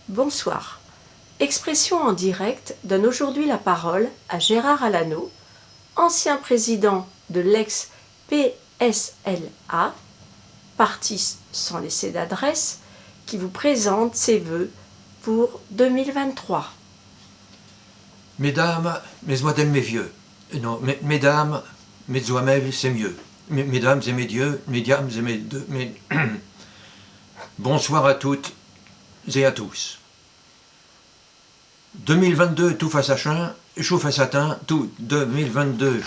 Bonsoir. Expression en direct donne aujourd'hui la parole à Gérard Alano, ancien président de l'ex-PSLA, parti sans laisser d'adresse, qui vous présente ses vœux pour 2023. Mesdames, mesdemoiselles, mes vieux, non, mesdames, mesdemoiselles, c'est mieux. Mesdames et mes dieux, mesdames et mes deux, bonsoir à toutes et à tous. 2022 tout face à chien, chou face à teint, tout 2022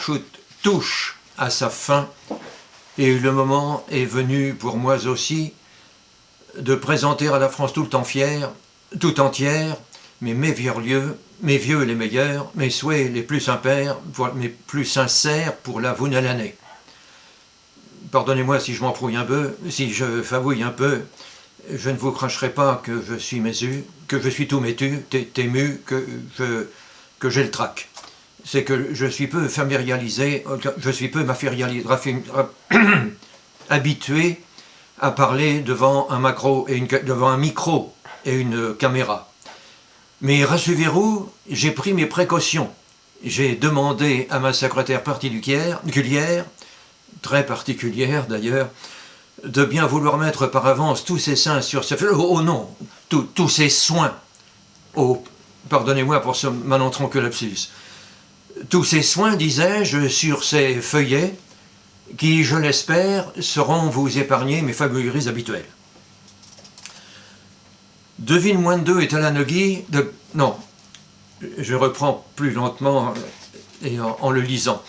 touche à sa fin, et le moment est venu pour moi aussi de présenter à la France tout entière, mes vieux les meilleurs, mes souhaits les plus mes plus sincères pour la nouvelle année. Pardonnez-moi si je m'embrouille un peu, si je fabouille un peu, je ne vous cracherai pas que je suis mésu, que je suis tout tému, que j'ai le trac. C'est que je suis peu familiarisé, habitué à parler devant un micro et une caméra. Mais rassurez-vous, j'ai pris mes précautions. J'ai demandé à ma secrétaire particulière, très particulière d'ailleurs, de bien vouloir mettre par avance tous ses seins sur ce... Oh non, tous ses soins. Oh, pardonnez-moi pour ce malentendu lapsus. Tous ces soins, disais-je, sur ces feuillets, qui, je l'espère, sauront vous épargner mes fabuleries habituelles. Devine-2 est à la Nogui de... Non, je reprends plus lentement et en le lisant.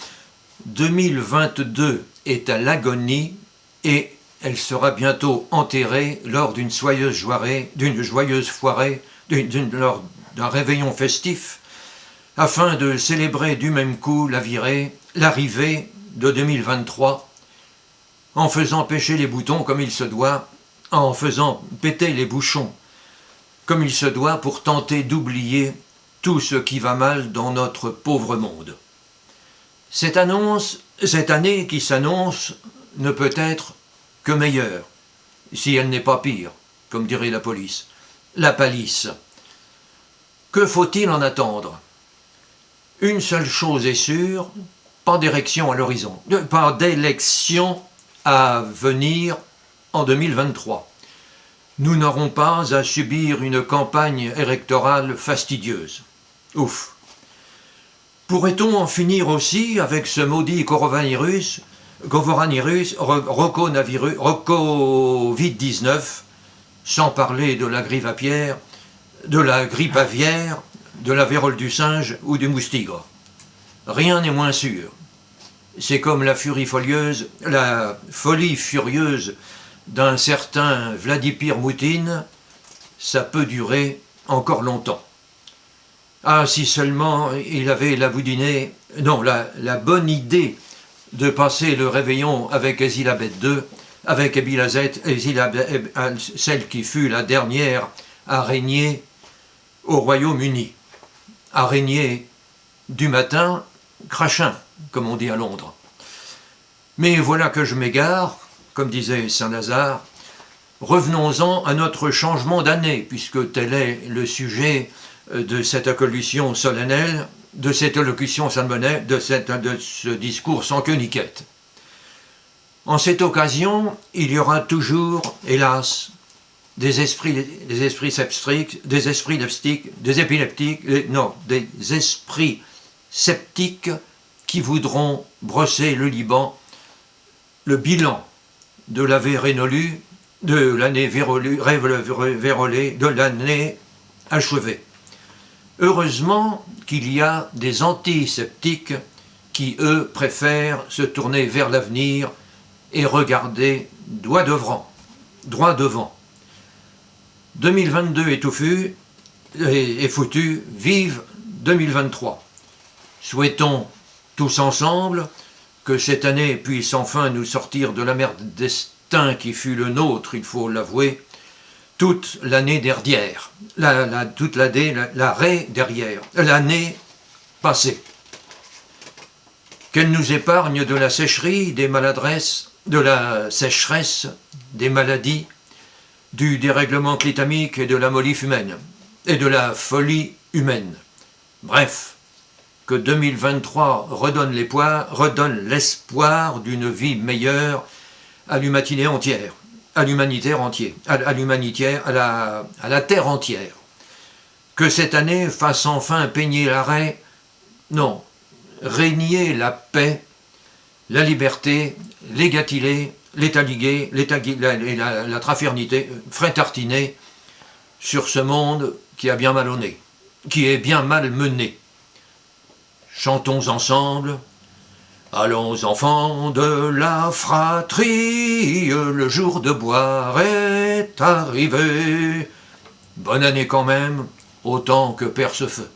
2022 est à l'agonie et elle sera bientôt enterrée lors d'une joyeuse foirée, lors d'un réveillon festif, afin de célébrer du même coup l'arrivée de 2023, en faisant pêcher les boutons comme il se doit, en faisant péter les bouchons comme il se doit pour tenter d'oublier tout ce qui va mal dans notre pauvre monde. Cette année qui s'annonce ne peut être que meilleure, si elle n'est pas pire, comme dirait la police. La palisse. Que faut-il en attendre? Une seule chose est sûre, pas d'élection à l'horizon, pas d'élection à venir en 2023. Nous n'aurons pas à subir une campagne électorale fastidieuse. Ouf. Pourrait-on en finir aussi avec ce maudit Covid-19, sans parler de la grippe aviaire, de la vérole du singe ou du moustigre? Rien n'est moins sûr. C'est comme la folie furieuse d'un certain Vladimir Poutine, ça peut durer encore longtemps. Ah, si seulement il avait la bonne idée de passer le réveillon avec Elisabeth II, celle qui fut la dernière à régner au Royaume-Uni. À régner du matin, crachin, comme on dit à Londres. Mais voilà que je m'égare, comme disait Saint-Lazare. Revenons-en à notre changement d'année, puisque tel est le sujet de cette allocution solennelle, de ce discours sans queue ni quête. En cette occasion, il y aura toujours, hélas, des esprits sceptiques qui voudront brosser le bilan de l'année vérolée, de l'année achevée. Heureusement qu'il y a des antisceptiques qui, eux, préfèrent se tourner vers l'avenir et regarder droit devant. 2022 est foutu, vive 2023. Souhaitons tous ensemble que cette année puisse enfin nous sortir de la merde destin qui fut le nôtre, il faut l'avouer, toute l'année dernière, l'année passée. Qu'elle nous épargne de la sécheresse, des maladies, du dérèglement climatique et de la mollif humaine. et de la folie humaine. Bref, que 2023 redonne l'espoir d'une vie meilleure à l'humanité entière, à la terre entière. Que cette année fasse enfin peigner l'arrêt, non, régner la paix, la liberté, l'égalité, la fraternité sur ce monde qui a bien mal au nez, qui est bien mal mené. Chantons ensemble. Allons enfants de la fratrie, le jour de boire est arrivé. Bonne année quand même, autant que père ce feu.